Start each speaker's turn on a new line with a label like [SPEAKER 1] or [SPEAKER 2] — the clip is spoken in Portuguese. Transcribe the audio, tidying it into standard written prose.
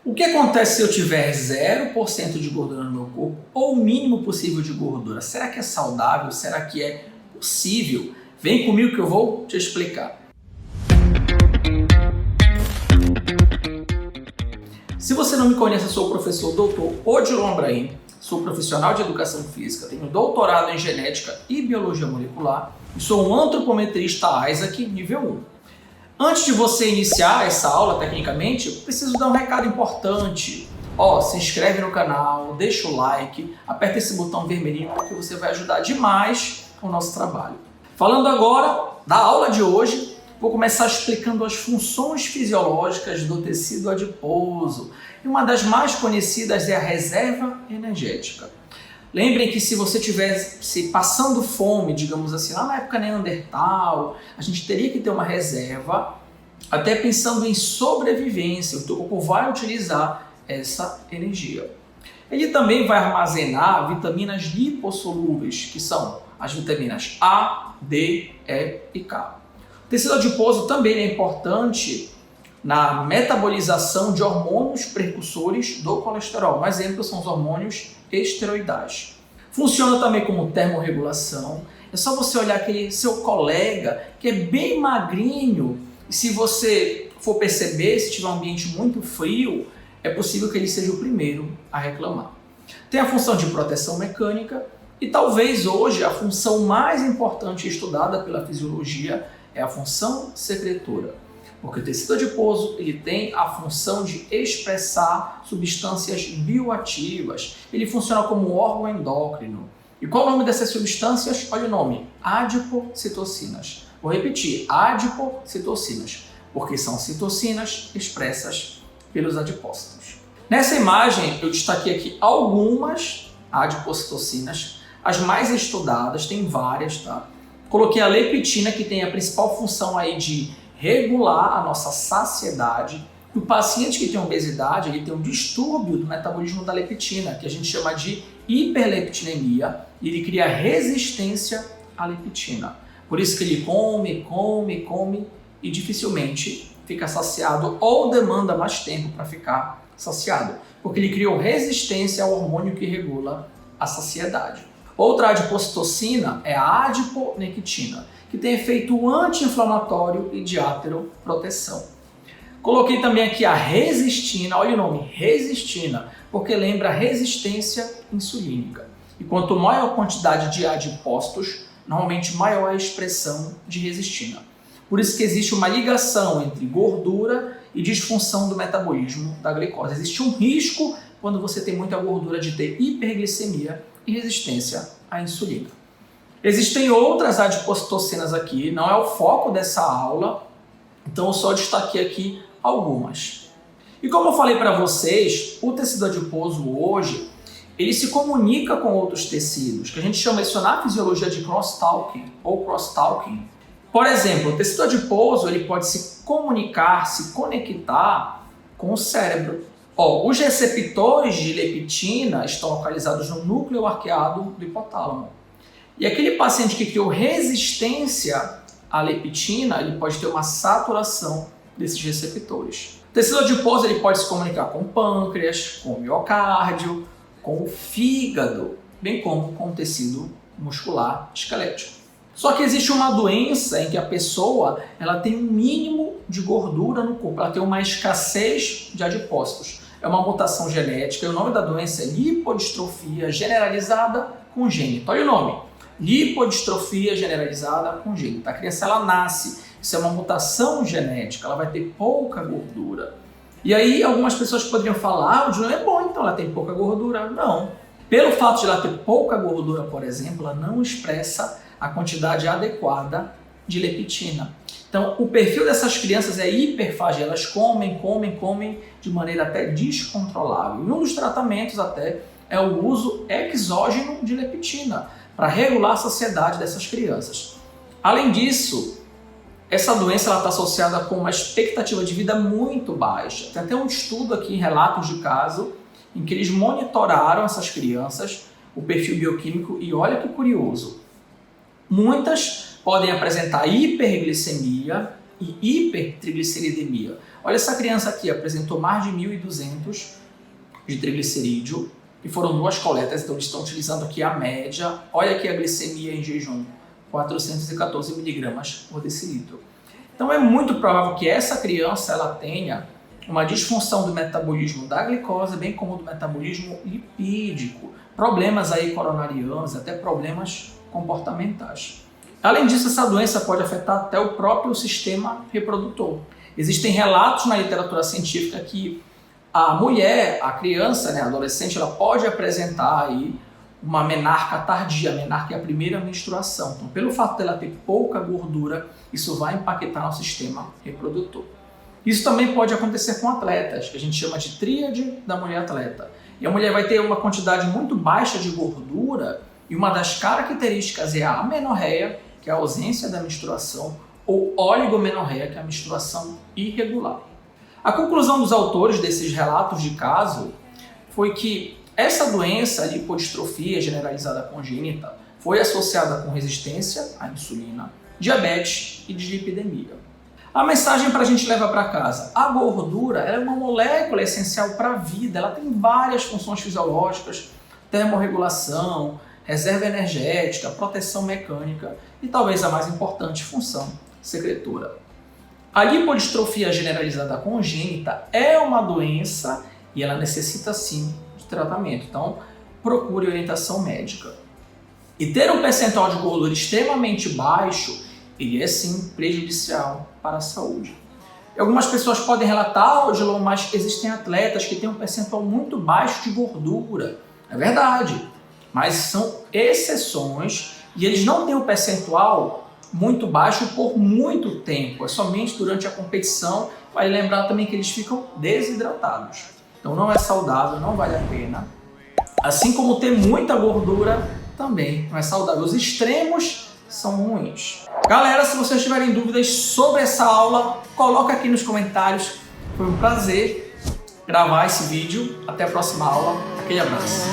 [SPEAKER 1] O que acontece se eu tiver 0% de gordura no meu corpo ou o mínimo possível de gordura? Será que é saudável? Será que é possível? Vem comigo que eu vou te explicar. Se você não me conhece, eu sou o professor Dr. Odilon Abraim, sou profissional de educação física, tenho doutorado em genética e biologia molecular e sou um antropometrista Isaac nível 1. Antes de você iniciar essa aula, tecnicamente, eu preciso dar um recado importante. Se inscreve no canal, deixa o like, aperta esse botão vermelhinho porque você vai ajudar demais o nosso trabalho. Falando agora da aula de hoje, vou começar explicando as funções fisiológicas do tecido adiposo. E uma das mais conhecidas é a reserva energética. Lembrem que se você estivesse passando fome, digamos assim, lá na época Neandertal, a gente teria que ter uma reserva, até pensando em sobrevivência. O teu corpo vai utilizar essa energia. Ele também vai armazenar vitaminas lipossolúveis, que são as vitaminas A, D, E e K. O tecido adiposo também é importante na metabolização de hormônios precursores do colesterol. Um exemplo são os hormônios esteroidais. Funciona também como termorregulação. É só você olhar aquele seu colega que é bem magrinho e se você for perceber, se tiver um ambiente muito frio, é possível que ele seja o primeiro a reclamar. Tem a função de proteção mecânica e talvez hoje a função mais importante estudada pela fisiologia é a função secretora, porque o tecido adiposo ele tem a função de expressar substâncias bioativas, ele funciona como um órgão endócrino. E qual é o nome dessas substâncias? Olha o nome, adipocitocinas. Vou repetir, adipocitocinas, porque são citocinas expressas pelos adipócitos. Nessa imagem eu destaquei aqui algumas adipocitocinas, as mais estudadas, tem várias, tá? Coloquei a leptina, que tem a principal função aí de regular a nossa saciedade. O paciente que tem obesidade, ele tem um distúrbio do metabolismo da leptina, que a gente chama de hiperleptinemia, e ele cria resistência à leptina. Por isso que ele come e dificilmente fica saciado ou demanda mais tempo para ficar saciado, porque ele criou resistência ao hormônio que regula a saciedade. Outra adipocitocina é a adiponectina, que tem efeito anti-inflamatório e de ateroproteção. Coloquei também aqui a resistina, olha o nome, resistina, porque lembra resistência insulínica. E quanto maior a quantidade de adipócitos, normalmente maior a expressão de resistina. Por isso que existe uma ligação entre gordura e disfunção do metabolismo da glicose. Existe um risco quando você tem muita gordura de ter hiperglicemia e resistência à insulina. Existem outras adipocitocinas aqui, não é o foco dessa aula, então eu só destaquei aqui algumas. E como eu falei para vocês, o tecido adiposo hoje, ele se comunica com outros tecidos, que a gente chama isso na fisiologia de crosstalking ou crosstalking. Por exemplo, o tecido adiposo ele pode se comunicar, se conectar com o cérebro. Os receptores de leptina estão localizados no núcleo arqueado do hipotálamo. E aquele paciente que criou resistência à leptina, ele pode ter uma saturação desses receptores. O tecido adiposo ele pode se comunicar com o pâncreas, com o miocárdio, com o fígado, bem como com o tecido muscular esquelético. Só que existe uma doença em que a pessoa ela tem um mínimo de gordura no corpo, ela tem uma escassez de adipócitos. É uma mutação genética e o nome da doença é lipodistrofia generalizada congênita. Olha o nome, lipodistrofia generalizada congênita. A criança ela nasce, isso é uma mutação genética, ela vai ter pouca gordura. E aí algumas pessoas poderiam falar, o Juliano é bom, então ela tem pouca gordura. Não. Pelo fato de ela ter pouca gordura, por exemplo, ela não expressa a quantidade adequada de leptina. Então, o perfil dessas crianças é hiperfagia, elas comem de maneira até descontrolável. E um dos tratamentos até é o uso exógeno de leptina para regular a saciedade dessas crianças. Além disso, essa doença está associada com uma expectativa de vida muito baixa. Tem até um estudo aqui, relatos de caso, em que eles monitoraram essas crianças, o perfil bioquímico, e olha que curioso, muitas podem apresentar hiperglicemia e hipertrigliceridemia. Olha, essa criança aqui apresentou mais de 1.200 de triglicerídeo, e foram 2 coletas, então eles estão utilizando aqui a média. Olha aqui a glicemia em jejum, 414 miligramas por decilitro. Então é muito provável que essa criança ela tenha uma disfunção do metabolismo da glicose, bem como do metabolismo lipídico, problemas aí coronarianos, até problemas comportamentais. Além disso, essa doença pode afetar até o próprio sistema reprodutor. Existem relatos na literatura científica que a mulher, a criança, a adolescente, ela pode apresentar aí uma menarca tardia. A menarca é a primeira menstruação. Então, pelo fato dela ter pouca gordura, isso vai impactar no sistema reprodutor. Isso também pode acontecer com atletas, que a gente chama de tríade da mulher atleta. E a mulher vai ter uma quantidade muito baixa de gordura, e uma das características é a amenorreia, que é a ausência da menstruação, ou oligomenorreia, que é a menstruação irregular. A conclusão dos autores desses relatos de caso foi que essa doença, a lipodistrofia generalizada congênita, foi associada com resistência à insulina, diabetes e dislipidemia. A mensagem para a gente levar para casa: a gordura é uma molécula essencial para a vida, ela tem várias funções fisiológicas, termorregulação, reserva energética, proteção mecânica e talvez a mais importante função, secretora. A lipodistrofia generalizada congênita é uma doença e ela necessita sim de tratamento, então procure orientação médica. E ter um percentual de gordura extremamente baixo, ele é sim prejudicial para a saúde. E algumas pessoas podem relatar, Odilon, mas existem atletas que têm um percentual muito baixo de gordura. É verdade, mas são exceções e eles não têm um percentual muito baixo por muito tempo, é somente durante a competição. Vale lembrar também que eles ficam desidratados. Então não é saudável, não vale a pena. Assim como ter muita gordura também não é saudável. Os extremos são ruins. Galera, se vocês tiverem dúvidas sobre essa aula, coloca aqui nos comentários. Foi um prazer gravar esse vídeo. Até a próxima aula. Aquele abraço.